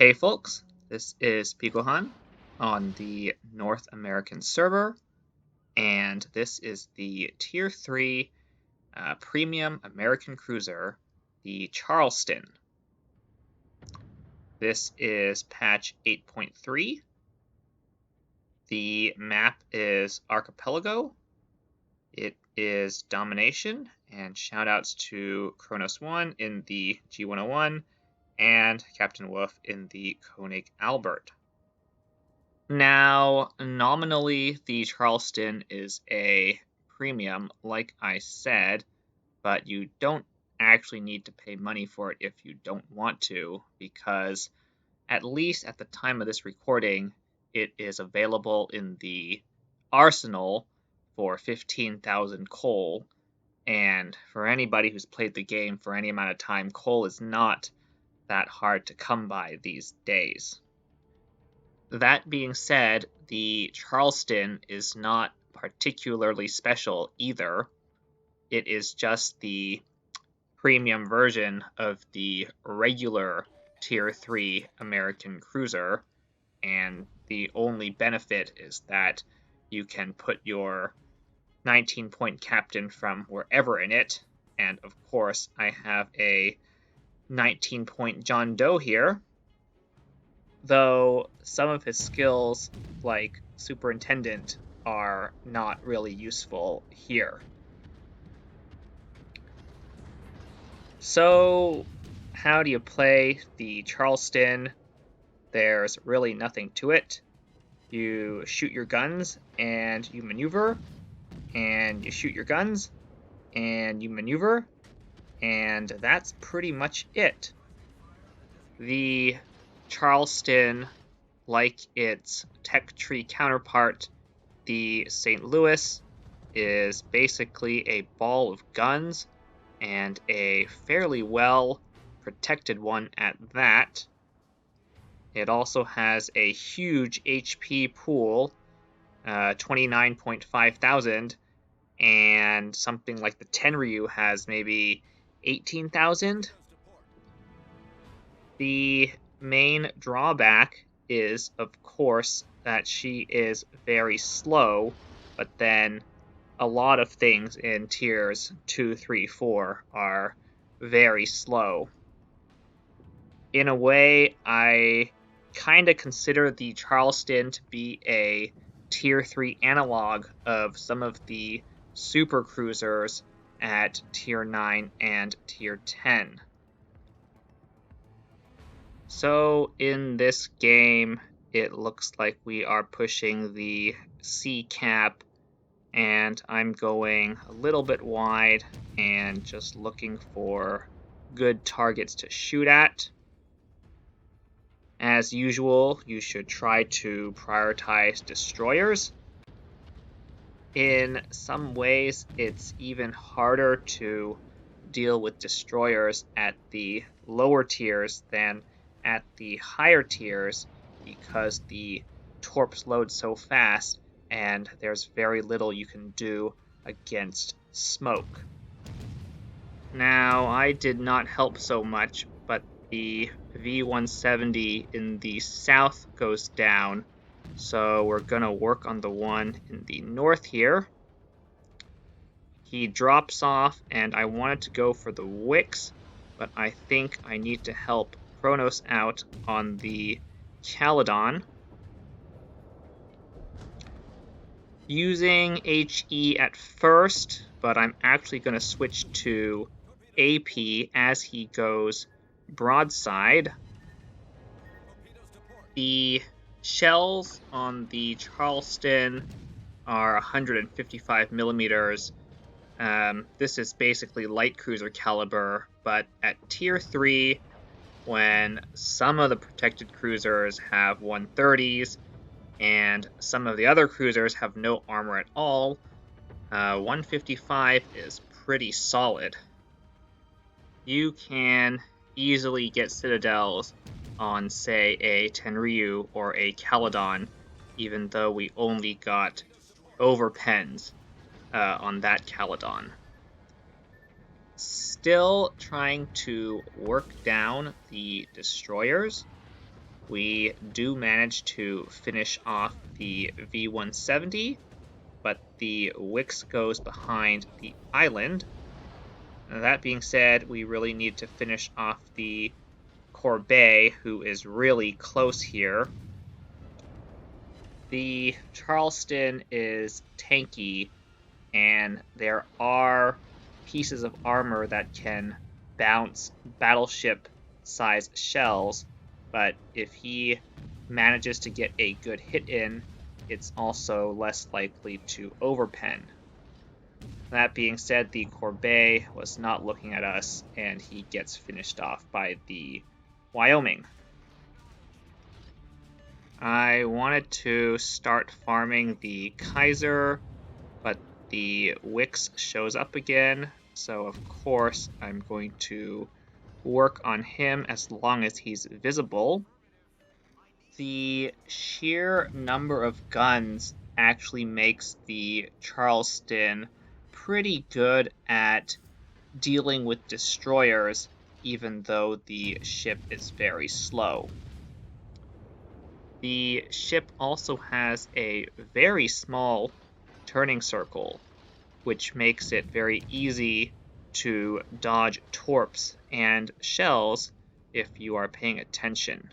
Hey folks, this is Picohan on the North American server, and this is the Tier 3 Premium American Cruiser, the Charleston. This is patch 8.3. The map is Archipelago. It is Domination, and shoutouts to Kronos1 in the G101 and Captain Wolf in the Koenig Albert. Now, nominally, the Charleston is a premium, like I said, but you don't actually need to pay money for it if you don't want to, because at least at the time of this recording, it is available in the arsenal for 15,000 coal, and for anybody who's played the game for any amount of time, coal is not that hard to come by these days. That being said, the Charleston is not particularly special either. It is just the premium version of the regular Tier 3 American cruiser, and the only benefit is that you can put your 19-point captain from wherever in it, and of course I have a 19-point John Doe here, though some of his skills, like Superintendent, are not really useful here. So, how do you play the Charleston? There's really nothing to it. You shoot your guns, and you maneuver, and you shoot your guns, and you maneuver, and that's pretty much it. The Charleston, like its tech tree counterpart, the St. Louis, is basically a ball of guns, and a fairly well protected one at that. It also has a huge HP pool, 29.5 thousand, and something like the Tenryu has maybe 18,000. The main drawback is, of course, that she is very slow, but then a lot of things in tiers 2, 3, 4 are very slow. In a way, I kind of consider the Charleston to be a tier 3 analog of some of the super cruisers at tier 9 and tier 10. So in this game, it looks like we are pushing the C cap, and I'm going a little bit wide and just looking for good targets to shoot at. As usual, you should try to prioritize destroyers. In some ways, it's even harder to deal with destroyers at the lower tiers than at the higher tiers, because the torps load so fast and there's very little you can do against smoke. Now, I did not help so much, but the V170 in the south goes down, so we're gonna work on the one in the north here. He drops off, and I wanted to go for the wicks, but I think I need to help Kronos out on the Caledon. Using HE at first, but I'm actually going to switch to AP as he goes broadside. The shells on the Charleston are 155 millimeters. This is basically light cruiser caliber, but at tier 3, when some of the protected cruisers have 130s and some of the other cruisers have no armor at all, 155 is pretty solid. You can easily get citadels on, say, a Tenryu or a Caledon, even though we only got overpens on that Caledon. Still trying to work down the destroyers. We do manage to finish off the V-170, but the WiX goes behind the island. That being said, we really need to finish off the cLuBbInG, who is really close here. The Charleston is tanky, and there are pieces of armor that can bounce battleship-sized shells, but if he manages to get a good hit in, it's also less likely to overpen. That being said, the cLuBbInG was not looking at us, and he gets finished off by the Wyoming. I wanted to start farming the Kaiser, but the WiX shows up again, so of course I'm going to work on him as long as he's visible. The sheer number of guns actually makes the Charleston pretty good at dealing with destroyers, even though the ship is very slow. The ship also has a very small turning circle, which makes it very easy to dodge torps and shells if you are paying attention.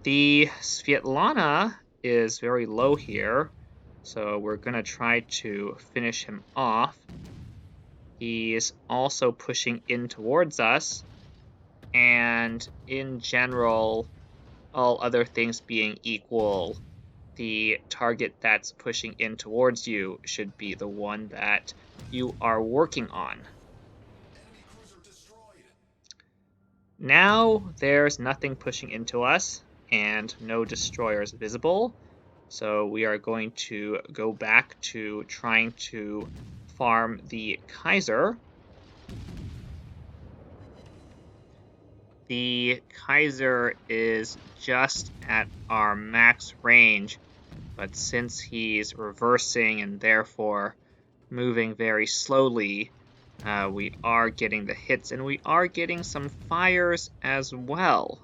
The Svetlana is very low here, so we're going to try to finish him off. He's also pushing in towards us, and in general, all other things being equal, the target that's pushing in towards you should be the one that you are working on. Now there's nothing pushing into us and no destroyers visible, so we are going to go back to trying to farm the Kaiser. The Kaiser is just at our max range, but since he's reversing and therefore moving very slowly, we are getting the hits, and we are getting some fires as well.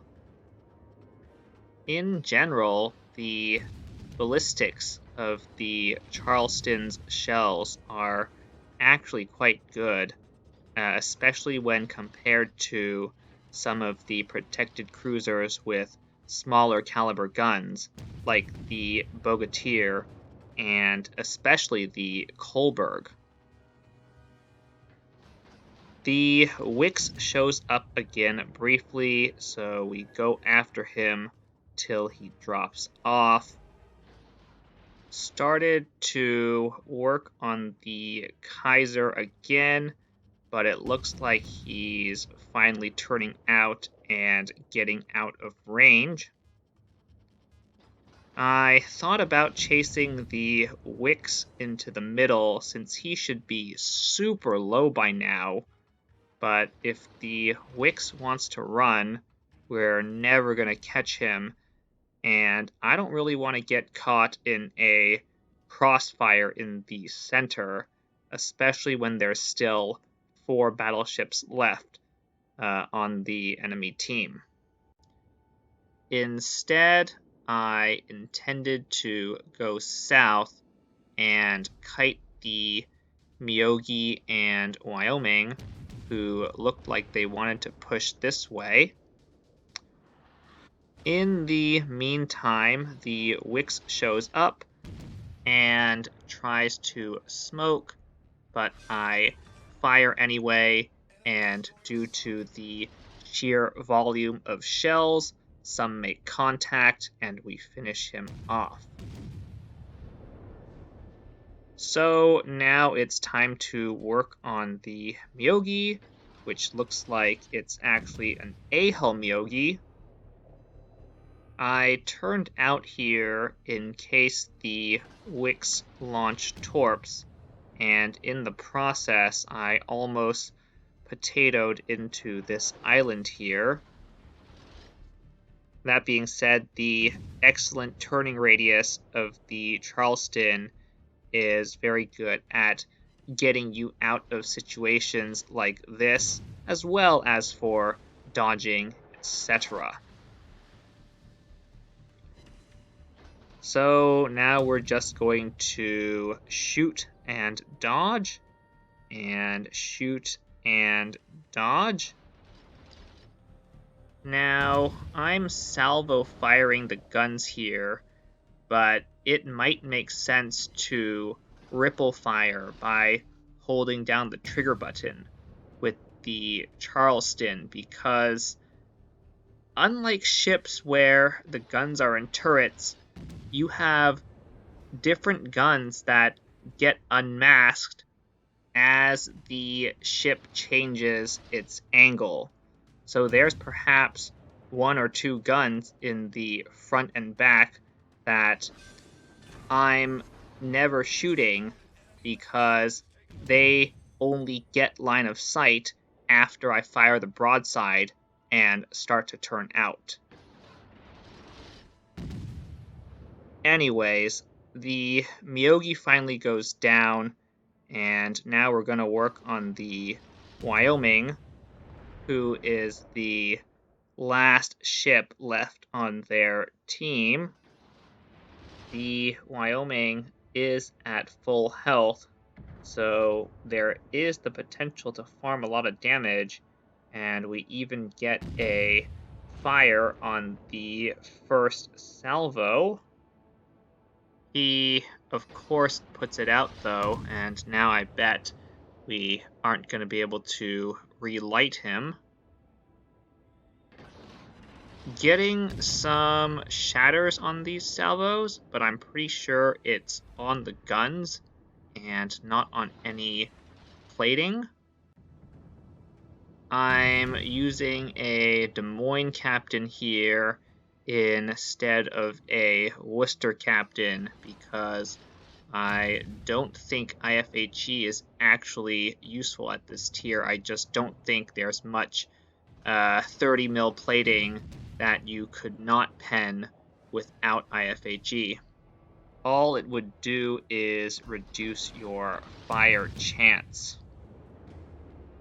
In general, the ballistics of the Charleston's shells are actually quite good, especially when compared to some of the protected cruisers with smaller caliber guns, like the Bogatyr and especially the cLuBbInG. The WiX shows up again briefly, so we go after him till he drops off. Started to work on the Kaiser again, but it looks like he's finally turning out and getting out of range. I thought about chasing the WiX into the middle since he should be super low by now, but if the WiX wants to run, we're never going to catch him, and I don't really want to get caught in a crossfire in the center, especially when there's still 4 battleships left on the enemy team. Instead, I intended to go south and kite the Myogi and Wyoming, who looked like they wanted to push this way. In the meantime, the WiX shows up and tries to smoke, but I fire anyway, and due to the sheer volume of shells, some make contact, and we finish him off. So now it's time to work on the Myogi, which looks like it's actually an A-hull Myogi. I turned out here in case the WiX launched torps, and in the process I almost potatoed into this island here. That being said, the excellent turning radius of the Charleston is very good at getting you out of situations like this, as well as for dodging, etc. So now we're just going to shoot and dodge, and shoot and dodge. Now, I'm salvo firing the guns here, but it might make sense to ripple fire by holding down the trigger button with the Charleston, because unlike ships where the guns are in turrets, you have different guns that get unmasked as the ship changes its angle. So there's perhaps one or two guns in the front and back that I'm never shooting because they only get line of sight after I fire the broadside and start to turn out. Anyways, the Myogi finally goes down, and now we're going to work on the Wyoming, who is the last ship left on their team. The Wyoming is at full health, so there is the potential to farm a lot of damage, and we even get a fire on the first salvo. He, of course, puts it out, though, and now I bet we aren't going to be able to relight him. Getting some shatters on these salvos, but I'm pretty sure it's on the guns and not on any plating. I'm using a Des Moines captain here instead of a Worcester captain because I don't think IFHE is actually useful at this tier. I just don't think there's much 30 mil plating that you could not pen without IFHE. All it would do is reduce your fire chance.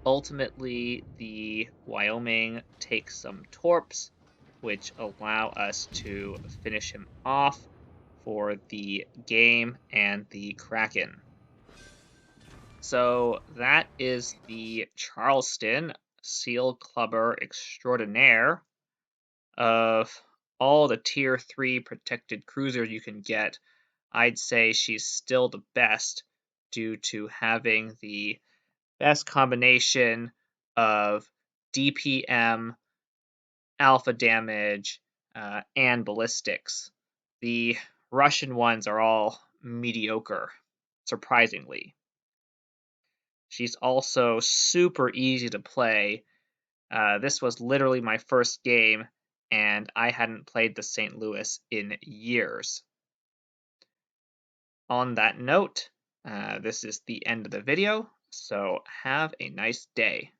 Ultimately, the Wyoming takes some torps, which allow us to finish him off for the game and the Kraken. So that is the Charleston cLuBbInG extraordinaire. Of all the tier 3 protected cruisers you can get, I'd say she's still the best due to having the best combination of DPM, alpha damage, and ballistics. The Russian ones are all mediocre, surprisingly. She's also super easy to play. This was literally my first game, and I hadn't played the St. Louis in years. On that note, this is the end of the video, so have a nice day.